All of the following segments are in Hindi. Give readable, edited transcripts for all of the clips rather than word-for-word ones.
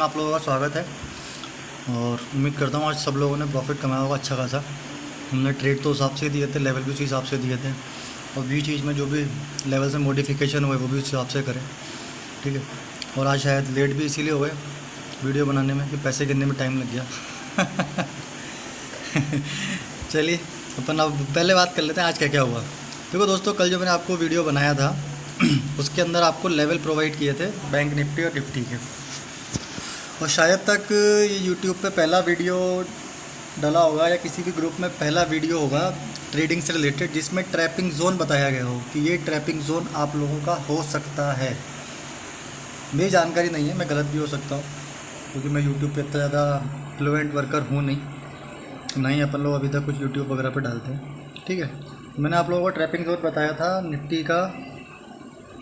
में आप लोगों का स्वागत है। और उम्मीद करता हूँ आज सब लोगों ने प्रॉफिट कमाया होगा अच्छा खासा। हमने ट्रेड तो उस हिसाब से दिए थे, लेवल भी उसी हिसाब से दिए थे, और बीच बीच में जो भी लेवल से मॉडिफिकेशन हुए वो भी उस हिसाब से करें, ठीक है। और आज शायद लेट भी इसीलिए हो गए वीडियो बनाने में कि पैसे गिनने में टाइम लग गया। चलिए अपन अब पहले बात कर लेते हैं आज क्या क्या हुआ। देखो दोस्तों, कल जो मैंने आपको वीडियो बनाया था उसके अंदर आपको लेवल प्रोवाइड किए थे बैंक निफ्टी और निफ्टी के, और शायद तक ये यूट्यूब पे पहला वीडियो डला होगा या किसी भी ग्रुप में पहला वीडियो होगा ट्रेडिंग से रिलेटेड जिसमें ट्रैपिंग जोन बताया गया हो कि ये ट्रैपिंग जोन आप लोगों का हो सकता है। मेरी जानकारी नहीं है, मैं गलत भी हो सकता हूँ क्योंकि मैं यूट्यूब पे इतना ज़्यादा फ्लुएंट वर्कर हूँ नहीं अपन लोग अभी तक कुछ यूट्यूब वगैरह पे डालते हैं, ठीक है। मैंने आप लोगों को ट्रैपिंग जोन बताया था निफ्टी का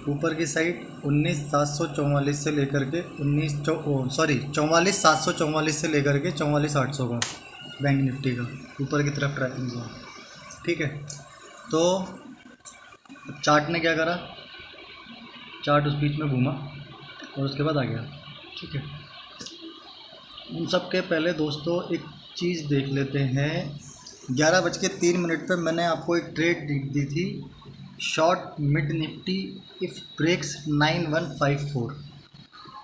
ऊपर की साइड 19,744 से लेकर के 44,744 से लेकर के 44,800 का बैंक निफ्टी का ऊपर की तरफ ट्रैकिंग जोन, ठीक है। तो चार्ट ने क्या करा, चार्ट उस बीच में घूमा और उसके बाद आ गया, ठीक है। उन सब के पहले दोस्तों एक चीज़ देख लेते हैं। 11:03 पर मैंने आपको एक ट्रेड दी थी, short mid Nifty if breaks 9154,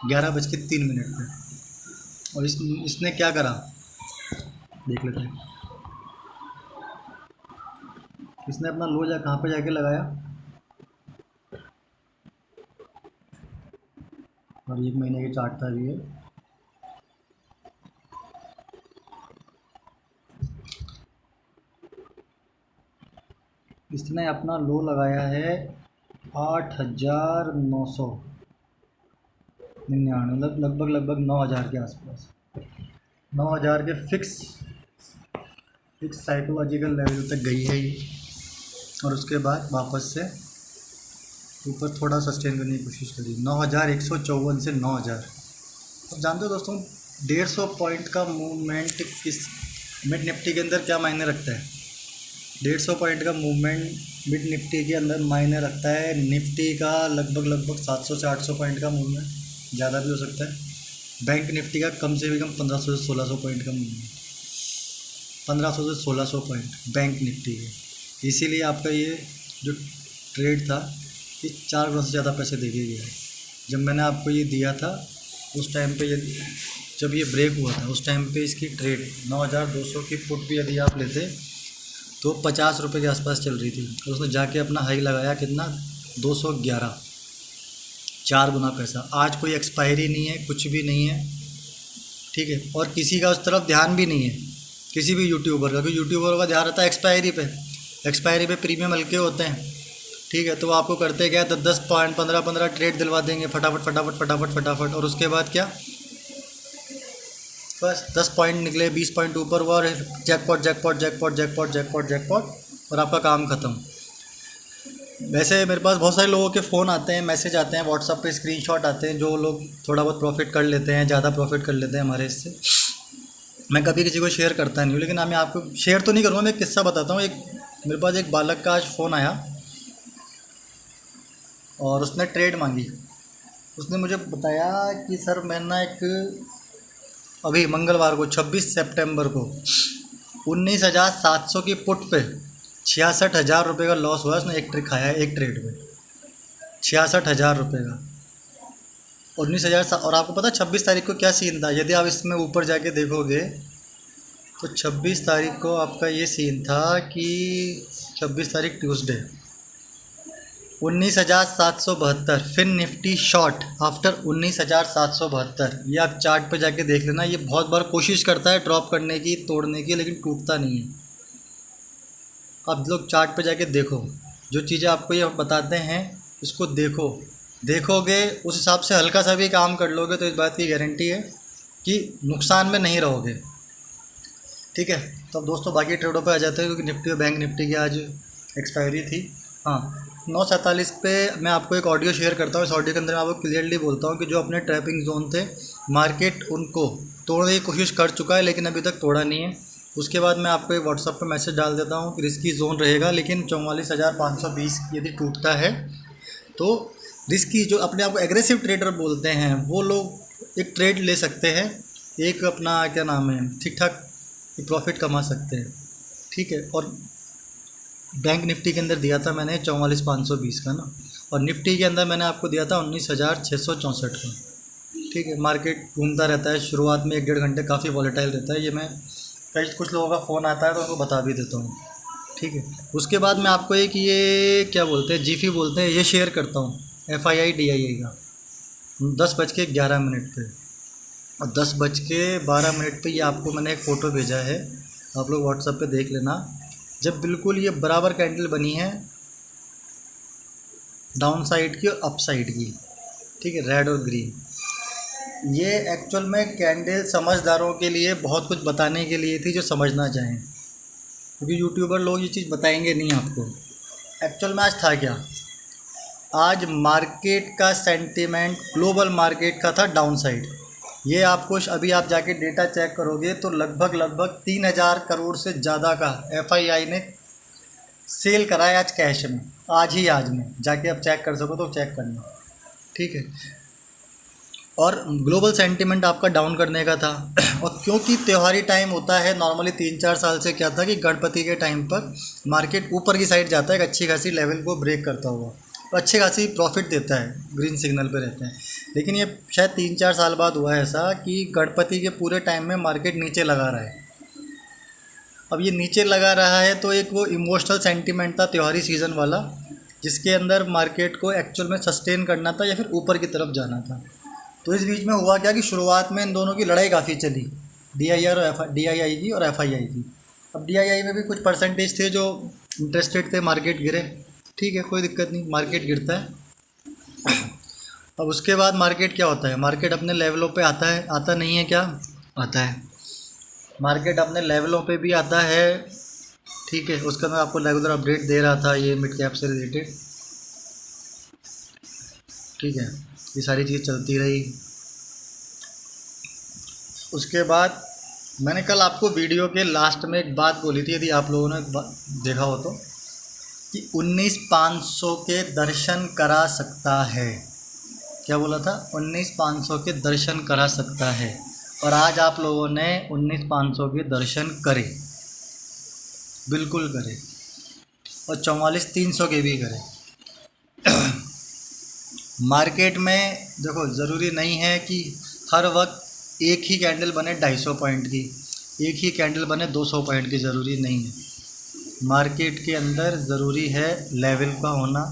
11:03 पे। और इसने क्या करा देख लेते हैं। इसने अपना लो कहाँ पे जाके लगाया, और 1 महीने के चार्ट था ये। इसने अपना लो लगाया है 8,999, लगभग 9,000 के आसपास, 9,000 के फिक्स साइकोलॉजिकल लेवल तक गई है ये, और उसके बाद वापस से ऊपर थोड़ा सस्टेन करने की कोशिश करी 9,154 से 9,000। अब जानते हो दोस्तों 150 पॉइंट का मूवमेंट किस मिड निफ्टी के अंदर क्या मायने रखता है। 150 पॉइंट का मूवमेंट मिड निफ्टी के अंदर मायने रखता है निफ्टी का लगभग 700 से 800 पॉइंट का मूवमेंट, ज़्यादा भी हो सकता है। बैंक निफ्टी का कम से भी कम 1500 से 1600 पॉइंट का मूवमेंट, 1500 से 1600 पॉइंट बैंक निफ्टी के। इसीलिए आपका ये जो ट्रेड था ये 4 गुना से ज़्यादा पैसे दे के गया है। जब मैंने आपको ये दिया था उस टाइम पे, ये जब ये ब्रेक हुआ था उस टाइम पे इसकी ट्रेड 9,200 की पुट भी यदि आप लेते तो 50 रुपये के आसपास चल रही थी, और उसने जाके अपना हाई लगाया कितना, 211, 4 गुना पैसा। आज कोई एक्सपायरी नहीं है, कुछ भी नहीं है, ठीक है। और किसी का उस तरफ ध्यान भी नहीं है, किसी भी यूट्यूबर का, क्योंकि यूट्यूबर का ध्यान रहता है एक्सपायरी पे प्रीमियम हल्के होते हैं, ठीक है। तो वो आपको करते क्या, 10 पॉइंट 15 ट्रेड दिलवा देंगे फटाफट, और उसके बाद क्या, बस 10 पॉइंट निकले, 20 पॉइंट ऊपर हुआ और जैकपॉट, और आपका काम ख़त्म। वैसे मेरे पास बहुत सारे लोगों के फ़ोन आते हैं, मैसेज आते हैं, व्हाट्सअप पे स्क्रीनशॉट आते हैं, जो लोग थोड़ा बहुत प्रॉफिट कर लेते हैं, ज़्यादा प्रॉफिट कर लेते हैं हमारे इससे। मैं कभी किसी को शेयर करता नहीं हूँ, लेकिन मैं आपको शेयर तो नहीं करूँगा, मैं एक किस्सा बताता हूँ। मेरे पास एक बालक का आज फ़ोन आया और उसने ट्रेड मांगी। उसने मुझे बताया कि सर मैं ना अभी मंगलवार को 26 सितंबर को 19,700 की पुट पे 66,000 रुपये का लॉस हुआ। उसने एक ट्रिक खाया है एक ट्रेड पे, 66,000 रुपये का, 19,000। और आपको पता 26 तारीख को क्या सीन था, यदि आप इसमें ऊपर जाके देखोगे तो 26 तारीख को आपका ये सीन था कि 26 तारीख ट्यूसडे, 19,772, फिर निफ्टी शॉर्ट आफ्टर 19,772। ये आप चार्ट पे जाके देख लेना, ये बहुत बार कोशिश करता है ड्रॉप करने की, तोड़ने की, लेकिन टूटता नहीं है। आप लोग चार्ट पे जाके देखो, जो चीज़ें आपको ये बताते हैं उसको देखोगे, उस हिसाब से हल्का सा भी काम कर लोगे तो इस बात की गारंटी है कि नुकसान में नहीं रहोगे, ठीक है। तो अब दोस्तों बाकी ट्रेडों पे आ जाते हैं, क्योंकि निफ्टी और बैंक निफ्टी की आज एक्सपायरी थी। हाँ, 9:47 पे मैं आपको एक ऑडियो शेयर करता हूँ। इस ऑडियो के अंदर मैं आपको क्लियरली बोलता हूँ कि जो अपने ट्रैपिंग जोन थे मार्केट उनको तोड़ने की कोशिश कर चुका है, लेकिन अभी तक तोड़ा नहीं है। उसके बाद मैं आपको एक व्हाट्सअप पे मैसेज डाल देता हूँ कि रिस्की जोन रहेगा, लेकिन 44,520 यदि टूटता है तो रिस्की, जो अपने आप को एग्रेसिव ट्रेडर बोलते हैं वो लोग एक ट्रेड ले सकते हैं, एक अपना क्या नाम है ठीक ठाक प्रॉफिट कमा सकते हैं। ठीक है, और बैंक निफ्टी के अंदर दिया था मैंने 44,520 का ना, और निफ्टी के अंदर मैंने आपको दिया था 19,664 का। ठीक है, मार्केट घूमता रहता है, शुरुआत में 1-1.5 घंटे काफ़ी वॉलेटाइल रहता है, ये मैं कई कुछ लोगों का फ़ोन आता है तो उनको बता भी देता हूँ। ठीक है, उसके बाद मैं आपको एक ये क्या बोलते हैं, जीफी बोलते हैं, ये शेयर करता हूँ FII-DII का 10:11 पे, और 10:12 पे ये आपको मैंने एक फ़ोटो भेजा है, आप लोग व्हाट्सएप पे देख लेना। जब बिल्कुल ये बराबर कैंडल बनी है डाउन साइड की और अप साइड की, ठीक है, रेड और ग्रीन, ये एक्चुअल में कैंडल समझदारों के लिए बहुत कुछ बताने के लिए थी जो समझना चाहें, क्योंकि यूट्यूबर लोग ये चीज़ बताएंगे नहीं आपको। एक्चुअल में आज था क्या, आज मार्केट का सेंटीमेंट ग्लोबल मार्केट का था डाउन साइड। ये आपको अभी आप जाके डेटा चेक करोगे तो लगभग 3,000 करोड़ से ज़्यादा का FII ने सेल करा है आज कैश में, आज में जाके आप चेक कर सको तो चेक करना। ठीक है, और ग्लोबल सेंटीमेंट आपका डाउन करने का था और क्योंकि त्योहारी टाइम होता है नॉर्मली 3-4 साल से क्या था कि गणपति के टाइम पर मार्केट ऊपर की साइड जाता है, एक अच्छी खासी लेवल को ब्रेक करता हुआ, तो अच्छी खासी प्रॉफिट देता है, ग्रीन सिग्नल पे रहते हैं। लेकिन ये शायद 3-4 साल बाद हुआ है ऐसा कि गणपति के पूरे टाइम में मार्केट नीचे लगा रहा है। अब ये नीचे लगा रहा है तो एक वो इमोशनल सेंटीमेंट था त्योहारी सीज़न वाला, जिसके अंदर मार्केट को एक्चुअल में सस्टेन करना था या फिर ऊपर की तरफ जाना था। तो इस बीच में हुआ क्या कि शुरुआत में इन दोनों की लड़ाई काफ़ी चली, DII की और FII की। अब DII में भी कुछ परसेंटेज थे जो इंटरेस्टेड थे, मार्केट गिरे, ठीक है कोई दिक्कत नहीं, मार्केट गिरता है। अब उसके बाद मार्केट क्या होता है, मार्केट अपने लेवलों पे आता है, आता नहीं है क्या, आता है, मार्केट अपने लेवलों पे भी आता है। ठीक है, उसका मैं आपको रेगुलर अपडेट दे रहा था ये मिड कैप से रिलेटेड। ठीक है, ये सारी चीज़ चलती रही। उसके बाद मैंने कल आपको वीडियो के लास्ट में एक बात बोली थी, यदि आप लोगों ने देखा हो तो, कि 19,500 के दर्शन करा सकता है। क्या बोला था, 19,500 के दर्शन करा सकता है, और आज आप लोगों ने 19,500 के दर्शन करे, बिल्कुल करे, और 44,300 के भी करे। मार्केट में देखो ज़रूरी नहीं है कि हर वक्त एक ही कैंडल बने 250 पॉइंट की, एक ही कैंडल बने 200 पॉइंट की, ज़रूरी नहीं है। मार्केट के अंदर ज़रूरी है लेवल का होना,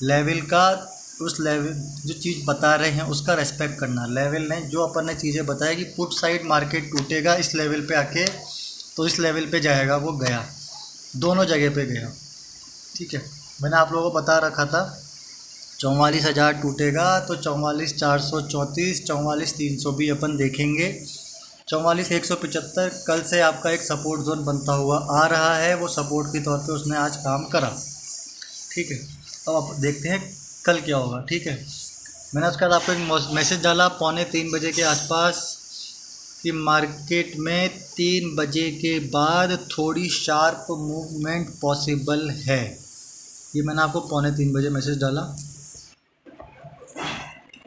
लेवल का, उस लेवल जो चीज़ बता रहे हैं उसका रेस्पेक्ट करना। लेवल ने जो अपन ने चीज़ें बताया कि पुट साइड मार्केट टूटेगा इस लेवल पे आके, तो इस लेवल पे जाएगा, वो गया, दोनों जगह पे गया। ठीक है, मैंने आप लोगों को बता रखा था 44,000 टूटेगा तो 44,434, 44,300 भी अपन देखेंगे, 44,175 कल से आपका एक सपोर्ट जोन बनता हुआ आ रहा है, वो सपोर्ट के तौर पे उसने आज काम करा। ठीक है, अब देखते हैं कल क्या होगा। ठीक है, मैंने उसके बाद आपको एक मैसेज डाला 2:45 बजे के आसपास कि मार्केट में 3 बजे के बाद थोड़ी शार्प मूवमेंट पॉसिबल है, ये मैंने आपको 2:45 बजे मैसेज डाला।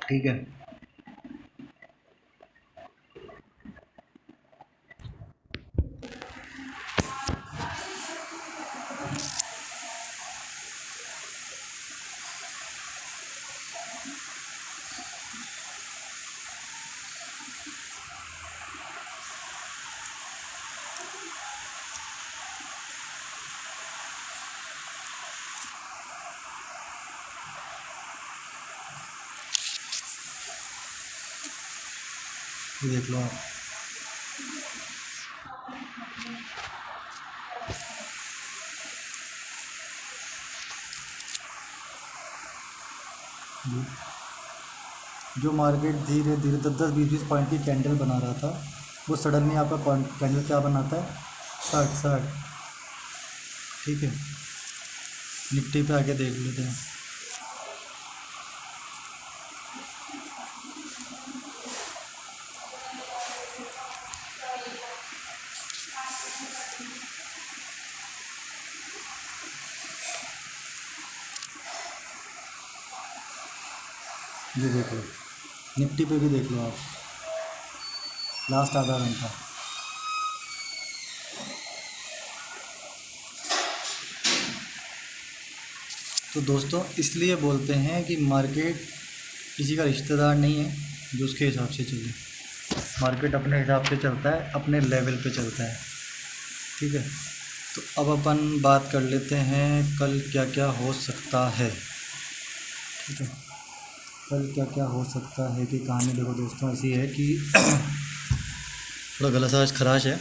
ठीक है, ये देख लो आप, जो मार्केट धीरे धीरे 10-10, 20-20 पॉइंट की कैंडल बना रहा था, वो सडनली आपका कैंडल क्या बनाता है, 60। ठीक है, निफ्टी पे आके देख लेते हैं। ये देख लो, निफ्टी पे भी देख लो आप, लास्ट आधा घंटा। तो दोस्तों इसलिए बोलते हैं कि मार्केट किसी का रिश्तेदार नहीं है जो उसके हिसाब से चले। मार्केट अपने हिसाब से चलता है, अपने लेवल पे चलता है। ठीक है, तो अब अपन बात कर लेते हैं कल क्या क्या हो सकता है। ठीक है, कल क्या क्या हो सकता है कि कहानी देखो दोस्तों ऐसी है कि थोड़ा गला सा आज खराश है।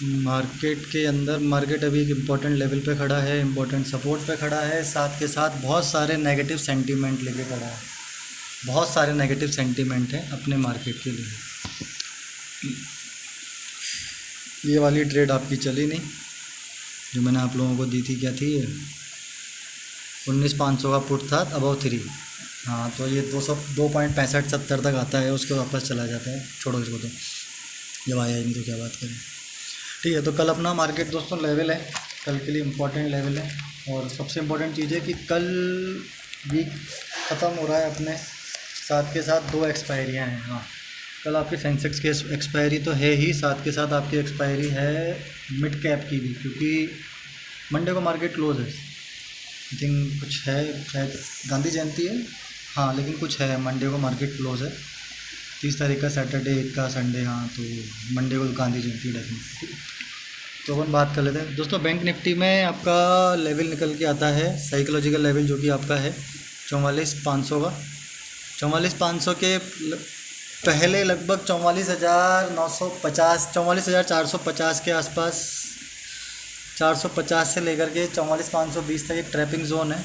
मार्केट के अंदर मार्केट अभी एक इम्पॉर्टेंट लेवल पे खड़ा है, इम्पॉर्टेंट सपोर्ट पे खड़ा है, साथ के साथ बहुत सारे नेगेटिव सेंटीमेंट लेके खड़ा है। बहुत सारे नेगेटिव सेंटीमेंट हैं अपने मार्केट के लिए। ये वाली ट्रेड आपकी चली नहीं जो मैंने आप लोगों को दी थी, क्या थी ये 19,500 का पुट था अबव 3। हाँ, तो ये 2.6570 तक आता है, उसके वापस चला जाता है। छोड़ो इसको, तो जब आया ही नहीं तो क्या बात करें। ठीक है, तो कल अपना मार्केट दोस्तों लेवल है, कल के लिए इम्पोर्टेंट लेवल है। और सबसे इम्पोर्टेंट चीज़ है कि कल वीक ख़त्म हो रहा है अपने, साथ के साथ 2 एक्सपायरियाँ हैं। हाँ, कल आपके सेंसेक्स की एक्सपायरी तो है ही, साथ के साथ आपकी एक्सपायरी है मिड कैप की भी, क्योंकि मंडे को मार्केट क्लोज है। आई थिंक कुछ है, शायद गांधी जयंती है। हाँ, लेकिन कुछ है, मंडे को मार्केट क्लोज है। 30 तारीख का सैटरडे, 1 का संडे। हाँ, तो मंडे को गांधी जयंती डेफिनेटली। तो अपन बात कर लेते हैं दोस्तों। बैंक निफ्टी में आपका लेवल निकल के आता है, साइकोलॉजिकल लेवल जो कि आपका है 44,500 का। 44,500 के पहले लगभग 44,950, 44,450 के आसपास, 450 से लेकर के 44,520 तक एक ट्रैपिंग जोन है।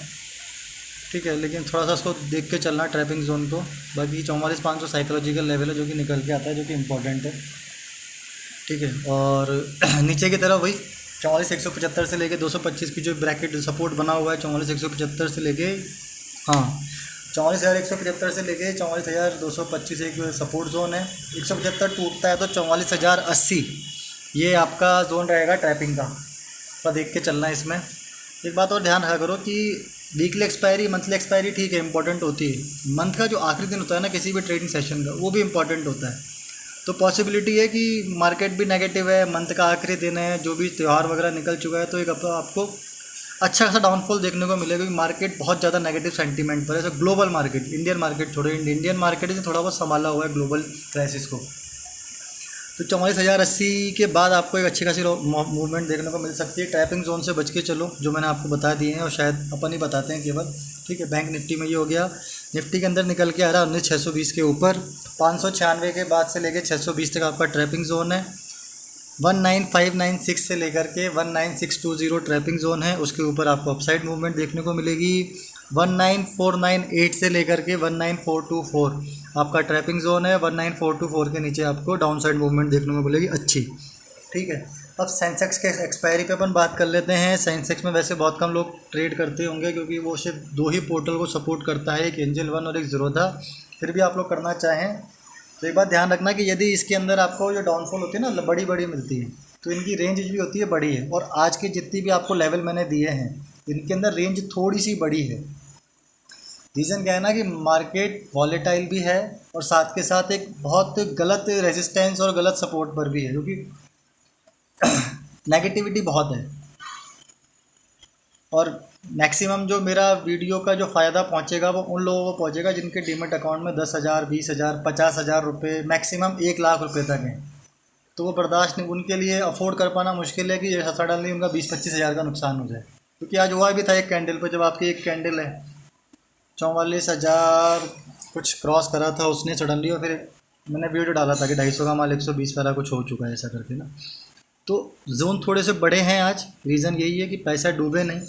ठीक है, लेकिन थोड़ा सा उसको देख के चलना ट्रैपिंग जोन को। बाकी 44,500 साइकोलॉजिकल लेवल है जो कि निकल के आता है, जो कि इम्पोर्टेंट है। ठीक है, और नीचे की तरफ वही 44,175 से लेके 225 की जो ब्रैकेट सपोर्ट बना हुआ है, 44,175 से लेके, हाँ 44,175 से लेके 44,225 एक सपोर्ट जोन है। 175 टूटता है तो 44,080 ये आपका जोन रहेगा ट्रैपिंग का। तो देख के चलना है इसमें। एक बात और ध्यान रखा करो कि वीकली एक्सपायरी, मंथली एक्सपायरी ठीक है इंपॉर्टेंट होती है। मंथ का जो आखिरी दिन होता है ना किसी भी ट्रेडिंग सेशन का, वो भी इंपॉर्टेंट होता है। तो पॉसिबिलिटी है कि मार्केट भी नेगेटिव है, मंथ का आखिरी दिन है, जो भी त्यौहार वगैरह निकल चुका है, तो एक आपको अच्छा खासा डाउनफॉल देखने को मिलेगा, क्योंकि मार्केट बहुत ज़्यादा नेगेटिव सेंटीमेंट पर है। तो ग्लोबल मार्केट, इंडियन मार्केट छोड़ो, इंडियन मार्केट से थोड़ा बहुत संभाला हुआ है ग्लोबल क्राइसिस को। तो 44,080 के बाद आपको एक अच्छी खासी मूवमेंट देखने को मिल सकती है। ट्रैपिंग जोन से बच के चलो, जो मैंने आपको बता दिए हैं, और शायद अपन ही बताते हैं केवल। ठीक है, बैंक निफ्टी में ये हो गया। निफ्टी के अंदर निकल के आ रहा है 19,620 के ऊपर। 596 के बाद से लेके 620 तक आपका ट्रैपिंग जोन है। 19,596 से लेकर के 19,620 ट्रैपिंग जोन है, उसके ऊपर आपको अपसाइड मूवमेंट देखने को मिलेगी। 19,498 से लेकर के 19,424 आपका ट्रैपिंग जोन है। 19,424 के नीचे आपको डाउन साइड मूवमेंट देखने को मिलेगी अच्छी। ठीक है, अब सेंसेक्स के एक्सपायरी पे अपन बात कर लेते हैं। सेंसेक्स में वैसे बहुत कम लोग ट्रेड करते होंगे, क्योंकि वो सिर्फ 2 ही पोर्टल को सपोर्ट करता है, एक एंजल वन और एक ज़ीरोधा। फिर भी आप लोग करना चाहें तो एक बात ध्यान रखना कि यदि इसके अंदर आपको जो डाउनफॉल होती है ना बड़ी बड़ी मिलती है, तो इनकी रेंज भी होती है बड़ी है। और आज की जितनी भी आपको लेवल मैंने दिए हैं, इनके अंदर रेंज थोड़ी सी बड़ी है। रीज़न क्या है ना कि मार्केट वॉलेटाइल भी है, और साथ के साथ एक बहुत गलत रेजिस्टेंस और गलत सपोर्ट पर भी है, क्योंकि नेगेटिविटी बहुत है। और मैक्सिमम जो मेरा वीडियो का जो फ़ायदा पहुंचेगा वो उन लोगों को पहुंचेगा जिनके डीमेट अकाउंट में 10,000, 20,000, 50,000 रुपये, मैक्सिमम 1,00,000 रुपये तक हैं। तो वो बर्दाश्त नहीं, उनके लिए अफोर्ड कर पाना मुश्किल है कि सडनली उनका 20-25 हज़ार का नुकसान हो जाए। क्योंकि आज हुआ भी था एक कैंडल पर, जब आपकी एक कैंडल है 44,000 कुछ क्रॉस करा था उसने सडनली, और फिर मैंने वीडियो डाला था कि 250 का माल 120 वाला कुछ हो चुका है ऐसा करके ना। तो जोन थोड़े से बड़े हैं आज। रीज़न यही है कि पैसा डूबे नहीं,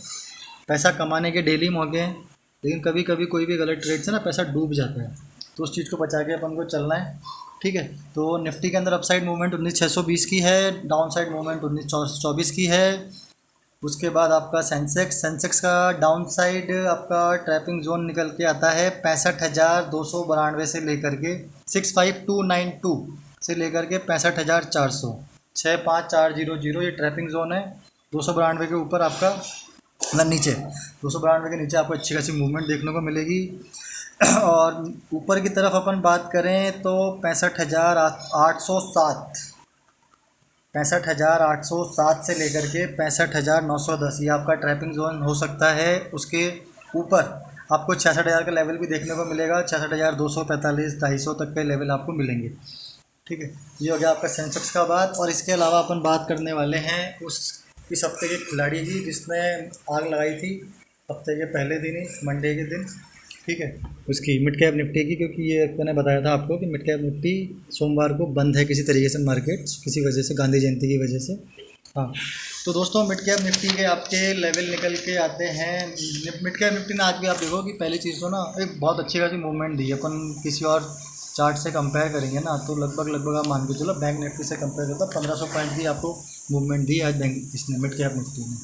पैसा कमाने के डेली मौके हैं, लेकिन कभी कभी कोई भी गलत ट्रेड से ना पैसा डूब जाता है, तो उस चीज़ को बचा के अपन को चलना है। ठीक है, तो निफ्टी के अंदर अपसाइड मूवमेंट 19,620 की है, डाउन साइड मूवमेंट 19,424 की है। उसके बाद आपका सेंसेक्स का डाउन साइड आपका ट्रैपिंग जोन निकल के आता है 65,292 से लेकर के 65,292 से लेकर के 65,400, 65,400 ये ट्रैपिंग जोन है। 292 के ऊपर आपका मतलब नीचे 292 के नीचे आपको अच्छी खासी मूवमेंट देखने को मिलेगी। और ऊपर की तरफ अपन बात करें तो 65,807, 65,807 से लेकर के 65,910 ये आपका ट्रैपिंग जोन हो सकता है। उसके ऊपर आपको 66,000 का लेवल भी देखने को मिलेगा, 66,245 250 तक के लेवल आपको मिलेंगे। ठीक है, ये हो गया आपका सेंसेक्स का बात। और इसके अलावा अपन बात करने वाले हैं इस हफ्ते के खिलाड़ी की जिसने आग लगाई थी हफ्ते के पहले दिन ही, मंडे के दिन। ठीक है, उसकी मिड कैप निफ्टी की, क्योंकि ये मैंने बताया था आपको कि मिड कैप निफ्टी सोमवार को बंद है किसी तरीके से मार्केट, किसी वजह से, गांधी जयंती की वजह से। हाँ, तो दोस्तों मिड कैप निफ्टी के आपके लेवल निकल के आते हैं। मिड कैप निफ्टी में आज भी आप देखो कि पहली चीज़ तो ना एक बहुत अच्छी खासी मूवमेंट दी। अपन किसी और चार्ट से कंपेयर करेंगे ना तो लगभग आप मान के चलो बैंक निफ्टी से कंपेयर करता 1500 पॉइंट की आपको मूवमेंट दी आज बैंक इसने मिड कैप निफ्टी में।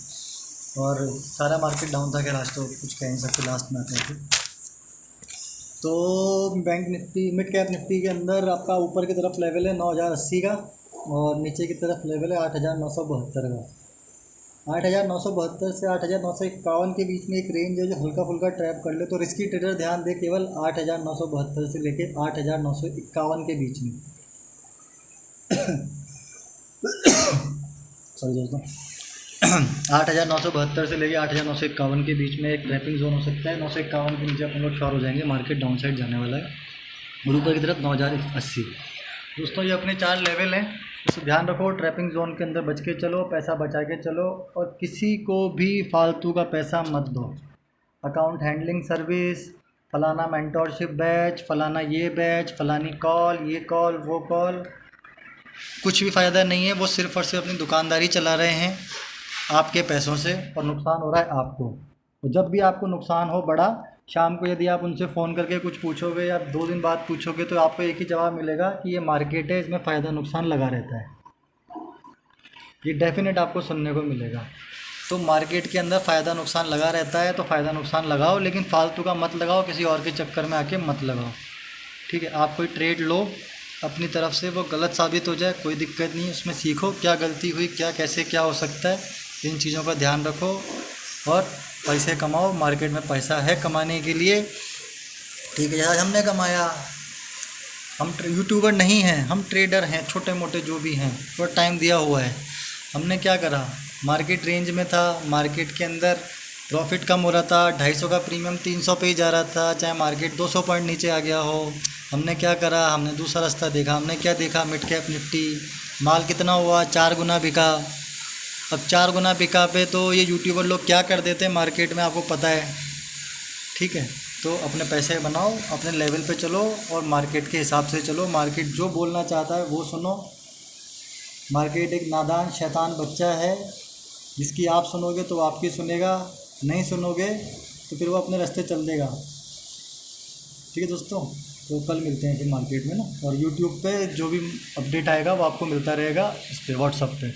और सारा मार्केट डाउन था, कि लास्ट तो कुछ कह नहीं सकते, लास्ट में आते थे। तो bank Nifty mid cap Nifty के अंदर आपका ऊपर की तरफ लेवल है 9,080 का और नीचे की तरफ लेवल है 8,972 का। 8,972 से 8,951 के बीच में एक रेंज है जो हल्का फुल्का ट्रैप कर ले तो रिस्की ट्रेडर ध्यान दे केवल 8,972 से लेके 8,951 के बीच में। सॉरी दोस्तों, 8,972 से लेके 8,951 के बीच में एक ट्रैपिंग जोन हो सकता है। 951 के नीचे अपन लोग श्योर हो जाएंगे, मार्केट डाउन साइड जाने वाला है। और ऊपर की तरफ 9,080। दोस्तों ये अपने 4 लेवल हैं, इसको ध्यान रखो। ट्रैपिंग जोन के अंदर बच के चलो, पैसा बचा के चलो और किसी को भी फालतू का पैसा मत दो। अकाउंट हैंडलिंग सर्विस, फलाना मेंटोरशिप बैच, फलाना ये बैच, फलानी कॉल, ये कॉल, वो कॉल, कुछ भी फ़ायदा नहीं है। वो सिर्फ़ और सिर्फ अपनी दुकानदारी चला रहे हैं आपके पैसों से और नुकसान हो रहा है आपको। तो जब भी आपको नुकसान हो बड़ा, शाम को यदि आप उनसे फ़ोन करके कुछ पूछोगे या 2 दिन बाद पूछोगे तो आपको एक ही जवाब मिलेगा कि ये मार्केट है, इसमें फ़ायदा नुकसान लगा रहता है। ये डेफिनेट आपको सुनने को मिलेगा। तो मार्केट के अंदर फ़ायदा नुकसान लगा रहता है तो फ़ायदा नुकसान लगाओ, लेकिन फालतू का मत लगाओ, किसी और के चक्कर में आके मत लगाओ। ठीक है, आप कोई ट्रेड लो अपनी तरफ से, वो गलत साबित हो जाए कोई दिक्कत नहीं, उसमें सीखो क्या गलती हुई, क्या कैसे क्या हो सकता है, इन चीज़ों का ध्यान रखो और पैसे कमाओ। मार्केट में पैसा है कमाने के लिए। ठीक है, जैसा हमने कमाया, हम यूट्यूबर नहीं हैं, हम ट्रेडर हैं, छोटे मोटे जो भी हैं, थोड़ा टाइम दिया हुआ है। हमने क्या करा, मार्केट रेंज में था, मार्केट के अंदर प्रॉफिट कम हो रहा था, 250 का प्रीमियम 300 पे ही जा रहा था, चाहे मार्केट 200 पॉइंट नीचे आ गया हो। हमने क्या करा, हमने दूसरा रास्ता देखा। हमने क्या देखा, मिड कैप निफ्टी माल कितना हुआ, 4 गुना बिका। अब 4 गुना बिका पे तो ये यूट्यूबर लोग क्या कर देते हैं मार्केट में, आपको पता है। ठीक है, तो अपने पैसे बनाओ, अपने लेवल पे चलो और मार्केट के हिसाब से चलो। मार्केट जो बोलना चाहता है वो सुनो। मार्केट एक नादान शैतान बच्चा है, जिसकी आप सुनोगे तो आपकी सुनेगा, नहीं सुनोगे तो फिर वो अपने रास्ते चल देगा। ठीक है दोस्तों, तो कल मिलते हैं फिर मार्केट में ना, और यूट्यूब पे जो भी अपडेट आएगा वो आपको मिलता रहेगा इस पर, व्हाट्सएप पे।